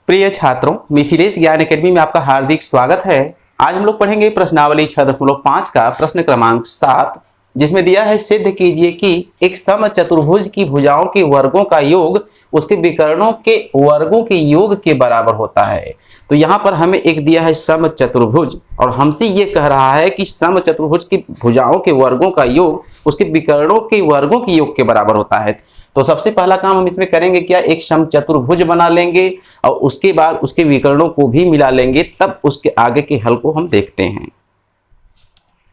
प्रिय छात्रों, मिथिलेश ज्ञान एकेडमी में आपका हार्दिक स्वागत है। आज हम लोग पढ़ेंगे प्रश्नावली 6.5 का प्रश्न क्रमांक 7, जिसमें दिया है सिद्ध कीजिए कि एक समचतुर्भुज की भुजाओं के वर्गों का योग उसके विकर्णों के वर्गों के योग के बराबर होता है। तो यहाँ पर हमें एक दिया है समचतुर्भुज और हमसे ये कह रहा है कि समचतुर्भुज की भुजाओं के वर्गों का योग उसके विकर्णों के वर्गों के योग के बराबर होता है। तो सबसे पहला काम हम इसमें करेंगे क्या, एक समचतुर्भुज बना लेंगे और उसके बाद उसके विकर्णों को भी मिला लेंगे, तब उसके आगे के हल को हम देखते हैं।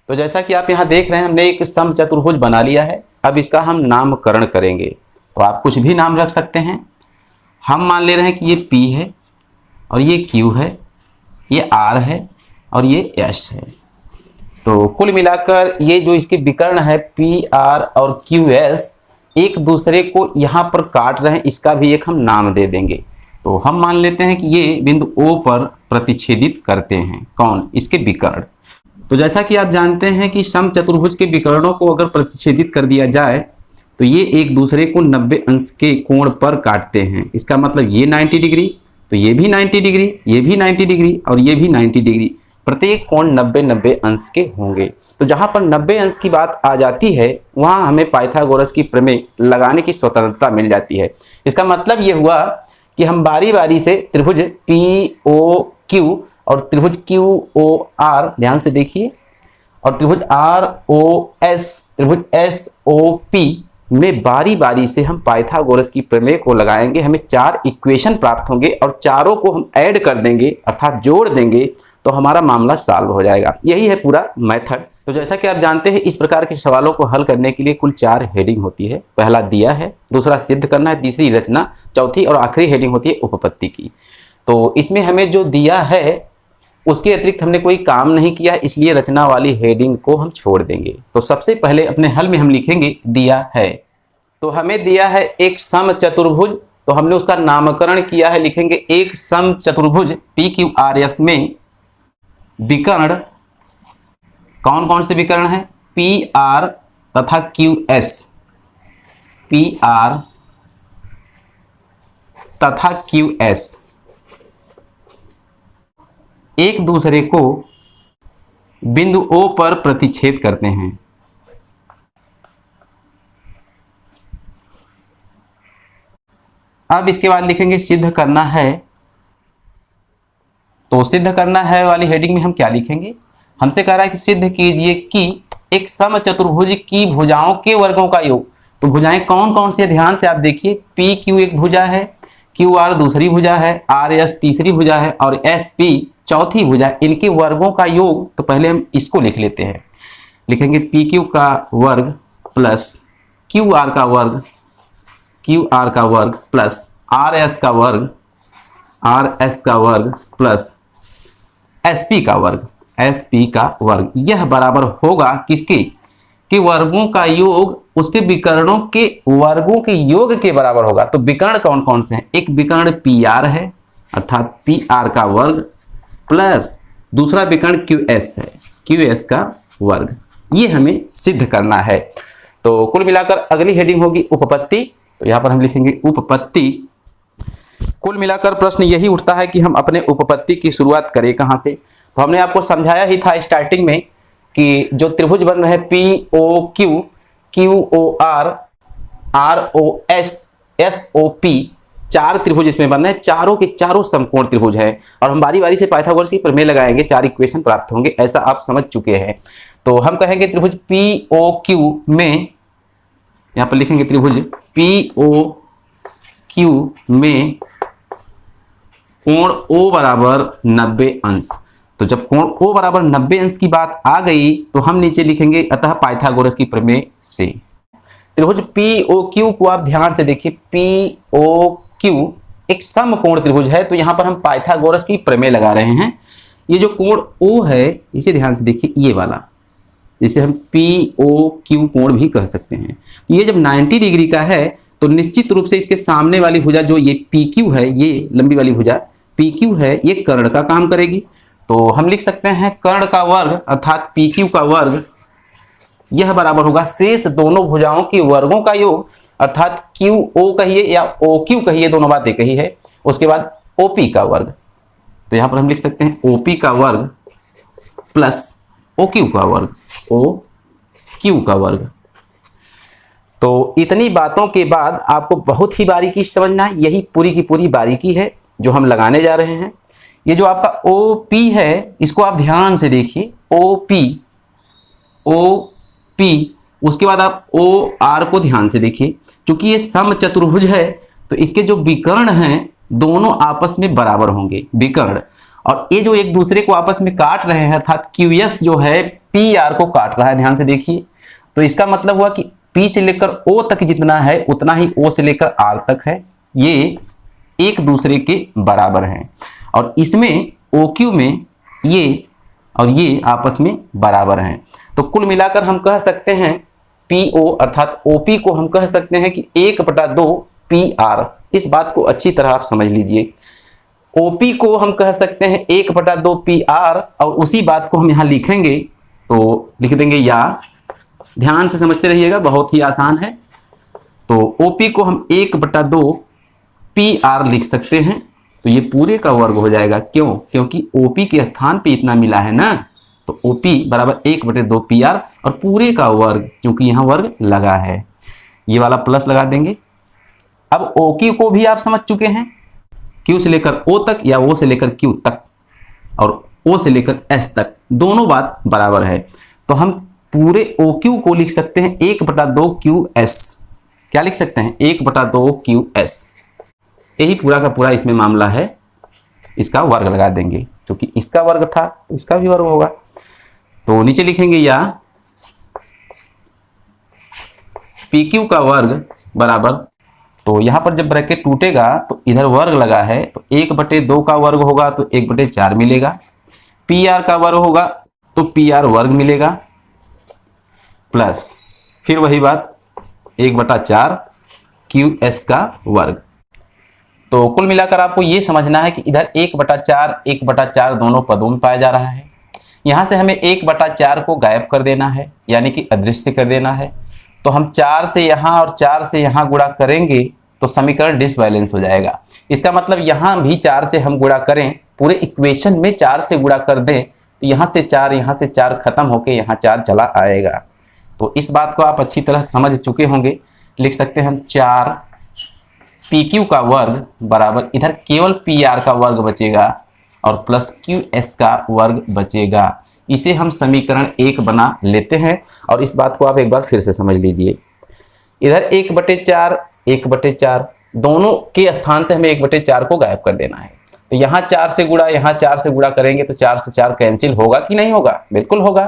तो जैसा कि आप यहाँ देख रहे हैं, हमने एक समचतुर्भुज बना लिया है। अब इसका हम नामकरण करेंगे। तो आप कुछ भी नाम रख सकते हैं। हम मान ले रहे हैं कि ये P है और ये Q है, ये R है और ये S है। तो कुल मिलाकर ये जो इसके विकर्ण है P, R और QS एक दूसरे को यहाँ पर काट रहे हैं, इसका भी एक हम नाम दे देंगे। तो हम मान लेते हैं कि ये बिंदु O पर प्रतिच्छेदित करते हैं। कौन? इसके विकर्ण। तो जैसा कि आप जानते हैं कि समचतुर्भुज के विकर्णों को अगर प्रतिच्छेदित कर दिया जाए तो ये एक दूसरे को 90 अंश के कोण पर काटते हैं। इसका मतलब ये 90 डिग्री, तो ये भी 90 डिग्री, ये भी 90 डिग्री और ये भी 90 डिग्री। प्रत्येक कोण 90-90 अंश के होंगे। तो जहां पर 90 अंश की बात आ जाती है वहां हमें पाइथागोरस की प्रमेय लगाने की स्वतंत्रता मिल जाती है। इसका मतलब ये हुआ कि हम बारी बारी से त्रिभुज POQ और त्रिभुज QOR, ध्यान से देखिए, और त्रिभुज ROS, त्रिभुज SOP में बारी बारी से हम पाइथागोरस की प्रमेय को लगाएंगे। हमें 4 इक्वेशन प्राप्त होंगे और चारों को हम ऐड कर देंगे अर्थात जोड़ देंगे, तो हमारा मामला सॉल्व हो जाएगा। यही है पूरा मेथड। तो जैसा कि आप जानते हैं, इस प्रकार के सवालों को हल करने के लिए कुल 4 हेडिंग होती है। पहला दिया है, दूसरा सिद्ध करना है, तीसरी रचना, चौथी और आखिरी हेडिंग होती है उपपत्ति की। तो इसमें हमें जो दिया है उसके अतिरिक्त हमने कोई काम नहीं किया, इसलिए रचना वाली हेडिंग को हम छोड़ देंगे। तो सबसे पहले अपने हल में हम लिखेंगे दिया है। तो हमें दिया है एक समचतुर्भुज, तो हमने उसका नामकरण किया है, लिखेंगे एक समचतुर्भुज PQRS में विकर्ण कौन कौन से विकर्ण हैं? PR तथा QS, PR तथा QS एक दूसरे को बिंदु O पर प्रतिच्छेद करते हैं। अब इसके बाद लिखेंगे सिद्ध करना है। तो सिद्ध करना है वाली हेडिंग में हम क्या लिखेंगे? हमसे कह रहा है कि सिद्ध कीजिए कि एक समचतुर्भुज की भुजाओं के वर्गों का योग। तो भुजाएं कौन कौन सी है, ध्यान से आप देखिए। PQ एक भुजा है, QR दूसरी भुजा है, RS तीसरी भुजा है और SP चौथी भुजा है। इनके वर्गों का योग, तो पहले हम इसको लिख लेते हैं। लिखेंगे PQ का वर्ग प्लस QR का वर्ग, QR का वर्ग प्लस RS का वर्ग, RS का वर्ग प्लस SP का वर्ग, SP का वर्ग। यह बराबर होगा किसके? कि वर्गों का योग उसके विकर्णों के वर्गों के योग के बराबर होगा। तो विकर्ण कौन कौन से हैं? एक विकर्ण PR है अर्थात PR का वर्ग प्लस दूसरा विकर्ण QS है, QS का वर्ग। ये हमें सिद्ध करना है। तो कुल मिलाकर अगली हेडिंग होगी उपपत्ति। तो यहाँ पर हम लिखेंगे उपपत्ति। कुल मिलाकर प्रश्न यही उठता है कि हम अपने उपपत्ति की शुरुआत करें कहाँ से। तो हमने आपको समझाया ही था स्टार्टिंग में कि जो त्रिभुज बन रहे हैं POQ, QOR, ROS, SOP, 4 त्रिभुज इसमें बन रहे हैं। चारों के चारों समकोण त्रिभुज है और हम बारी बारी से पाइथागोरस की प्रमेय लगाएंगे, 4 इक्वेशन प्राप्त होंगे, ऐसा आप समझ चुके हैं। तो हम कहेंगे त्रिभुज POQ में, यहाँ पर लिखेंगे त्रिभुज POQ में कोण O बराबर 90 अंश। तो जब कोण O बराबर 90 अंश की बात आ गई तो हम नीचे लिखेंगे अतः पाइथागोरस की प्रमेय से। त्रिभुज POQ को आप ध्यान से देखिए, POQ एक समकोण त्रिभुज है। तो यहाँ पर हम पाइथागोरस की प्रमेय लगा रहे हैं। ये जो कोण O है इसे ध्यान से देखिए, ये वाला, जिसे हम POQ कोण भी कह सकते हैं। ये जब 90 डिग्री का है तो निश्चित रूप से इसके सामने वाली भुजा जो ये PQ है, ये लंबी वाली भुजा PQ है, ये कर्ण का काम करेगी। तो हम लिख सकते हैं कर्ण का वर्ग अर्थात PQ का वर्ग, यह बराबर होगा शेष दोनों भुजाओं के वर्गों का योग अर्थात QO कहिए या OQ कहिए, दोनों बातें कही है। उसके बाद ओपी का वर्ग। तो यहां पर हम लिख सकते हैं ओपी का वर्ग प्लस ओ क्यू का वर्ग, ओ क्यू का वर्ग। तो इतनी बातों के बाद आपको बहुत ही बारीकी से समझना है, यही पूरी की पूरी बारीकी है जो हम लगाने जा रहे हैं। ये जो आपका ओ पी है इसको आप ध्यान से देखिए, ओ पी, उसके बाद आप ओ आर को ध्यान से देखिए। क्योंकि ये समचतुर्भुज है तो इसके जो विकर्ण हैं दोनों आपस में बराबर होंगे, विकर्ण। और ये जो एक दूसरे को आपस में काट रहे हैं अर्थात क्यूएस जो है पी आर को काट रहा है, ध्यान से देखिए। तो इसका मतलब हुआ कि पी से लेकर ओ तक जितना है उतना ही ओ से लेकर आर तक है, ये एक दूसरे के बराबर हैं। और इसमें ओ क्यू में ये और ये आपस में बराबर हैं। तो कुल मिलाकर हम कह सकते हैं पी ओ अर्थात ओपी को हम कह सकते हैं कि 1/2 पी आर। इस बात को अच्छी तरह आप समझ लीजिए। ओपी को हम कह सकते हैं 1/2 पी आर, और उसी बात को हम यहाँ लिखेंगे तो लिख देंगे या, ध्यान से समझते रहिएगा, बहुत ही आसान है। तो ओपी को हम 1/2 पी आर लिख सकते हैं। तो ये पूरे का वर्ग हो जाएगा, क्यों? क्योंकि ओपी के स्थान पे इतना मिला है ना, तो ओपी बराबर 1/2 पी आर और पूरे का वर्ग, क्योंकि यहाँ वर्ग लगा है, ये वाला प्लस लगा देंगे। अब ओ क्यू को भी आप समझ चुके हैं, क्यू से लेकर ओ तक या ओ से लेकर क्यू तक और ओ से लेकर एस तक दोनों बात बराबर है। तो हम पूरे ओ क्यू को लिख सकते हैं 1/2 क्यू एस। क्या लिख सकते हैं? 1/2 क्यू एस। यही पूरा का पूरा इसमें मामला है। इसका वर्ग लगा देंगे, क्योंकि इसका वर्ग था तो इसका भी वर्ग होगा। तो नीचे लिखेंगे या पी क्यू का वर्ग बराबर, तो यहां पर जब ब्रैकेट टूटेगा तो इधर वर्ग लगा है तो 1/2 का वर्ग होगा तो 1/4 मिलेगा। पी आर का वर्ग होगा तो पी आर वर्ग मिलेगा, प्लस फिर वही बात 1/4 क्यू एस का वर्ग। तो कुल मिलाकर आपको ये समझना है कि इधर 1/4 दोनों पदों में पाया जा रहा है। यहां से हमें 1/4 को गायब कर देना है, यानी कि अदृश्य कर देना है। तो हम 4 से यहाँ और 4 से यहाँ गुणा करेंगे तो समीकरण डिसबैलेंस हो जाएगा। इसका मतलब यहाँ भी 4 से हम गुणा करें, पूरे इक्वेशन में 4 से गुणा कर दें तो यहाँ से 4 खत्म होके यहाँ 4 चला आएगा। तो इस बात को आप अच्छी तरह समझ चुके होंगे। लिख सकते हैं हम 4 पी क्यू का वर्ग बराबर, इधर केवल पी आर का वर्ग बचेगा और प्लस क्यू एस का वर्ग बचेगा। इसे हम समीकरण 1 बना लेते हैं। और इस बात को आप एक बार फिर से समझ लीजिए। इधर 1/4 दोनों के स्थान से हमें 1/4 को गायब कर देना है। तो यहाँ 4 से गुणा, यहाँ 4 से गुणा करेंगे तो 4 से 4 कैंसिल होगा कि नहीं होगा? बिल्कुल होगा।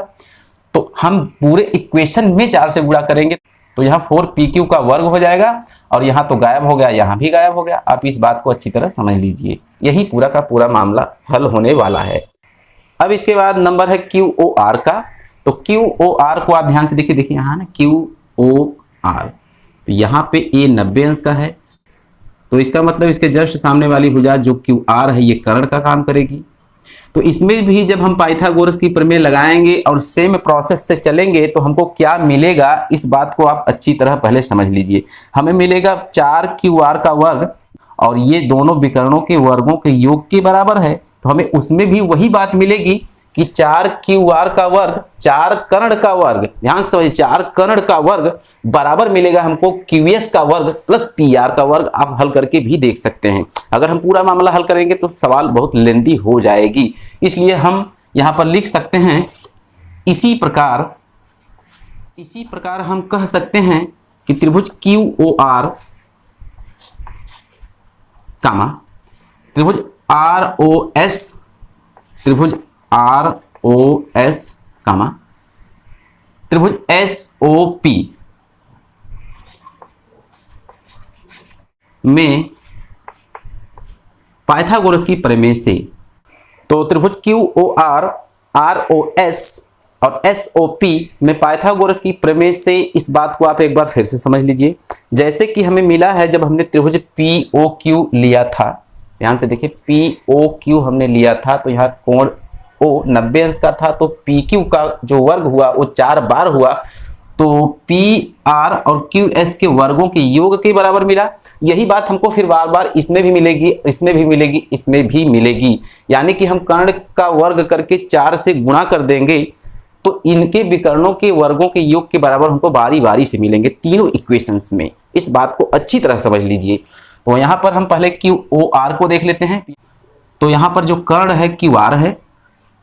तो हम पूरे इक्वेशन में 4 से गुणा करेंगे तो यहाँ 4 पी क्यू का वर्ग हो जाएगा और यहाँ तो गायब हो गया, यहाँ भी गायब हो गया। आप इस बात को अच्छी तरह समझ लीजिए। यही पूरा का पूरा मामला हल होने वाला है। अब इसके बाद नंबर है क्यू ओ आर का। तो क्यू ओ आर को आप ध्यान से देखिए यहाँ ना, क्यू ओ आर, तो यहाँ पे ए 90 अंश का है। तो इसका मतलब इसके जस्ट सामने वाली भुजा जो क्यू आर है ये कर्ण का काम करेगी। तो इसमें भी जब हम पाइथागोरस की प्रमेय लगाएंगे और सेम प्रोसेस से चलेंगे तो हमको क्या मिलेगा, इस बात को आप अच्छी तरह पहले समझ लीजिए। हमें मिलेगा 4 क्यू आर का वर्ग और ये दोनों विकर्णों के वर्गों के योग के बराबर है। तो हमें उसमें भी वही बात मिलेगी कि 4 क्यू आर का वर्ग 4 कर्ण का वर्ग, ध्यान से समझिए, 4 कर्ण का वर्ग बराबर मिलेगा हमको क्यू एस का वर्ग प्लस पी आर का वर्ग। आप हल करके भी देख सकते हैं। अगर हम पूरा मामला हल करेंगे तो सवाल बहुत लेंदी हो जाएगी, इसलिए हम यहाँ पर लिख सकते हैं इसी प्रकार हम कह सकते हैं कि त्रिभुज क्यू ओ आर कामा त्रिभुज आर ओ एस, त्रिभुज आर ओ एस कामा त्रिभुज एस ओ पी में पाइथागोरस की प्रमेय से, तो त्रिभुज Q O R, R O S और एस ओ पी में पाइथागोरस की प्रमेय से इस बात को आप एक बार फिर से समझ लीजिए। जैसे कि हमें मिला है जब हमने त्रिभुज पी ओ क्यू लिया था, ध्यान से देखिए, पी ओ क्यू हमने लिया था तो यहाँ कोण ओ 90 अंश का था, तो पी क्यू का जो वर्ग हुआ वो 4 बार हुआ। तो पी आर और क्यू एस के वर्गों के योग के बराबर मिला। यही बात हमको फिर बार बार इसमें भी मिलेगी, इसमें भी मिलेगी, इसमें भी मिलेगी। यानी कि हम कर्ण का वर्ग करके 4 से गुणा कर देंगे तो इनके विकर्णों के वर्गों के योग के बराबर हमको बारी बारी से मिलेंगे तीनों इक्वेशंस में। इस बात को अच्छी तरह समझ लीजिए। तो यहाँ पर हम पहले क्यू ओ आर को देख लेते हैं। तो यहाँ पर जो कर्ण है क्यू आर है,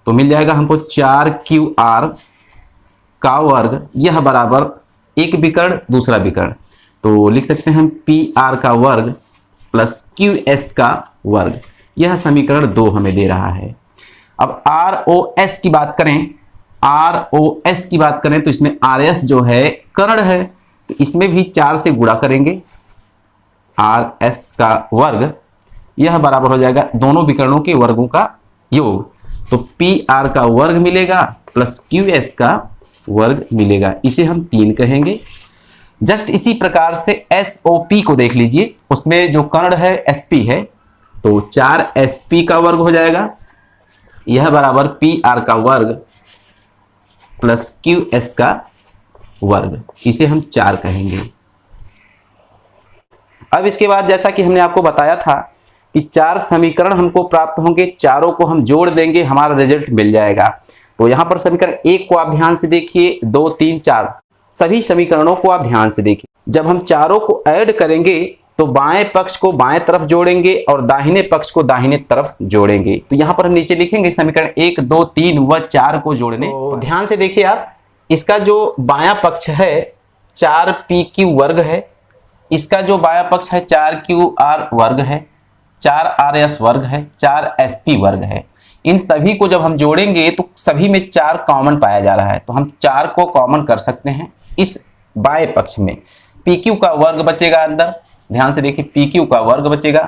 तो मिल जाएगा हमको 4 QR का वर्ग, यह बराबर एक विकर्ण दूसरा विकर्ण, तो लिख सकते हैं हम PR का वर्ग प्लस QS का वर्ग। यह समीकरण 2 हमें दे रहा है। अब ROS की बात करें, ROS की बात करें तो इसमें RS जो है कर्ण है, तो इसमें भी 4 से गुणा करेंगे, RS का वर्ग, यह बराबर हो जाएगा दोनों विकर्णों के वर्गों का योग। तो PR का वर्ग मिलेगा प्लस QS का वर्ग मिलेगा, इसे हम 3 कहेंगे। जस्ट इसी प्रकार से SOP को देख लीजिए, उसमें जो कर्ण है SP है, तो 4SP का वर्ग हो जाएगा, यह बराबर PR का वर्ग प्लस QS का वर्ग, इसे हम 4 कहेंगे। अब इसके बाद जैसा कि हमने आपको बताया था कि 4 समीकरण हमको प्राप्त होंगे, चारों को हम जोड़ देंगे, हमारा रिजल्ट मिल जाएगा। तो यहाँ पर समीकरण 1 को आप ध्यान से देखिए, 2, 3, 4 सभी समीकरणों को आप ध्यान से देखिए। जब हम चारों को ऐड करेंगे तो बाएं पक्ष को बाएं तरफ जोड़ेंगे और दाहिने पक्ष को दाहिने तरफ जोड़ेंगे। तो यहाँ पर हम नीचे लिखेंगे समीकरण 1, 2, 3 व 4 को जोड़ने। तो ध्यान से देखिए आप, इसका जो बायां पक्ष है 4PQ वर्ग है, इसका जो बायां पक्ष है 4QR वर्ग है, 4RS वर्ग है, 4SP वर्ग है। इन सभी को जब हम जोड़ेंगे तो सभी में 4 कॉमन पाया जा रहा है, तो हम 4 को कॉमन कर सकते हैं इस बाएं पक्ष में। PQ का वर्ग बचेगा अंदर, ध्यान से देखिए, PQ का वर्ग बचेगा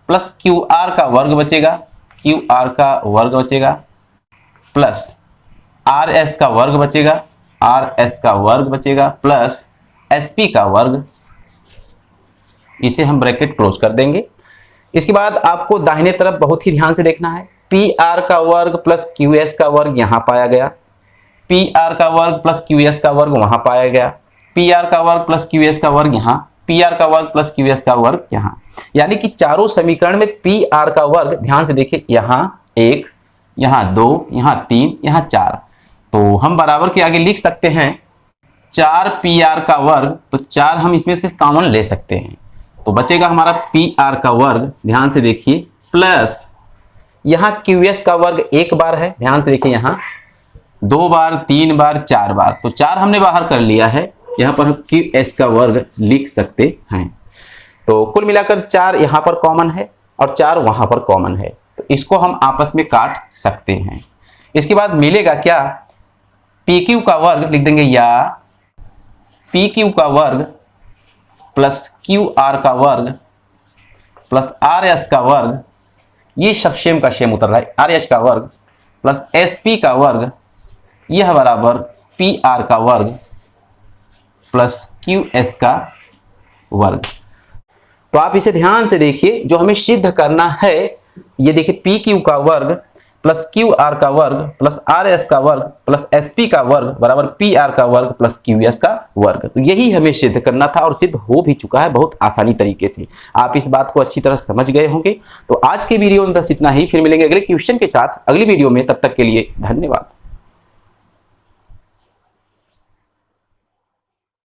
प्लस QR का वर्ग बचेगा, QR का वर्ग बचेगा प्लस RS का वर्ग बचेगा, RS का वर्ग बचेगा प्लस SP का वर्ग, इसे हम ब्रैकेट क्लोज कर देंगे। इसके बाद आपको दाहिने तरफ बहुत ही ध्यान से देखना है, PR का वर्ग प्लस QS का वर्ग यहाँ पाया गया, PR का वर्ग प्लस QS का वर्ग वहां पाया गया, PR का वर्ग प्लस QS का वर्ग यहाँ, PR का वर्ग प्लस QS का वर्ग यहाँ। यानी कि चारों समीकरण में PR का वर्ग, ध्यान से देखिए, यहाँ 1, यहाँ 2, यहाँ 3, यहाँ 4, तो हम बराबर के आगे लिख सकते हैं 4PR का वर्ग, तो 4 हम इसमें से कॉमन ले सकते हैं, तो बचेगा हमारा PR का वर्ग, ध्यान से देखिए, प्लस यहाँ QS का वर्ग एक बार है, ध्यान से देखिए, यहाँ 2 बार, 3 बार, 4 बार, तो 4 हमने बाहर कर लिया है, यहाँ पर हम QS का वर्ग लिख सकते हैं। तो कुल मिलाकर 4 यहाँ पर कॉमन है और 4 वहां पर कॉमन है, तो इसको हम आपस में काट सकते हैं। इसके बाद मिलेगा क्या, PQ का वर्ग लिख देंगे, या PQ का वर्ग प्लस QR का वर्ग प्लस RS का वर्ग, ये सब सेम का सेम उतर रहा है, RS का वर्ग प्लस SP का वर्ग, यह बराबर PR का वर्ग प्लस QS का वर्ग। तो आप इसे ध्यान से देखिए, जो हमें सिद्ध करना है, ये देखिए PQ का वर्ग प्लस QR का वर्ग प्लस RS का वर्ग प्लस SP का वर्ग बराबर PR का वर्ग प्लस QS का वर्ग। तो यही हमें सिद्ध करना था और सिद्ध हो भी चुका है बहुत आसानी तरीके से। आप इस बात को अच्छी तरह समझ गए होंगे। तो आज के वीडियो में बस इतना ही, फिर मिलेंगे अगले क्वेश्चन के साथ अगली वीडियो में। तब तक के लिए धन्यवाद।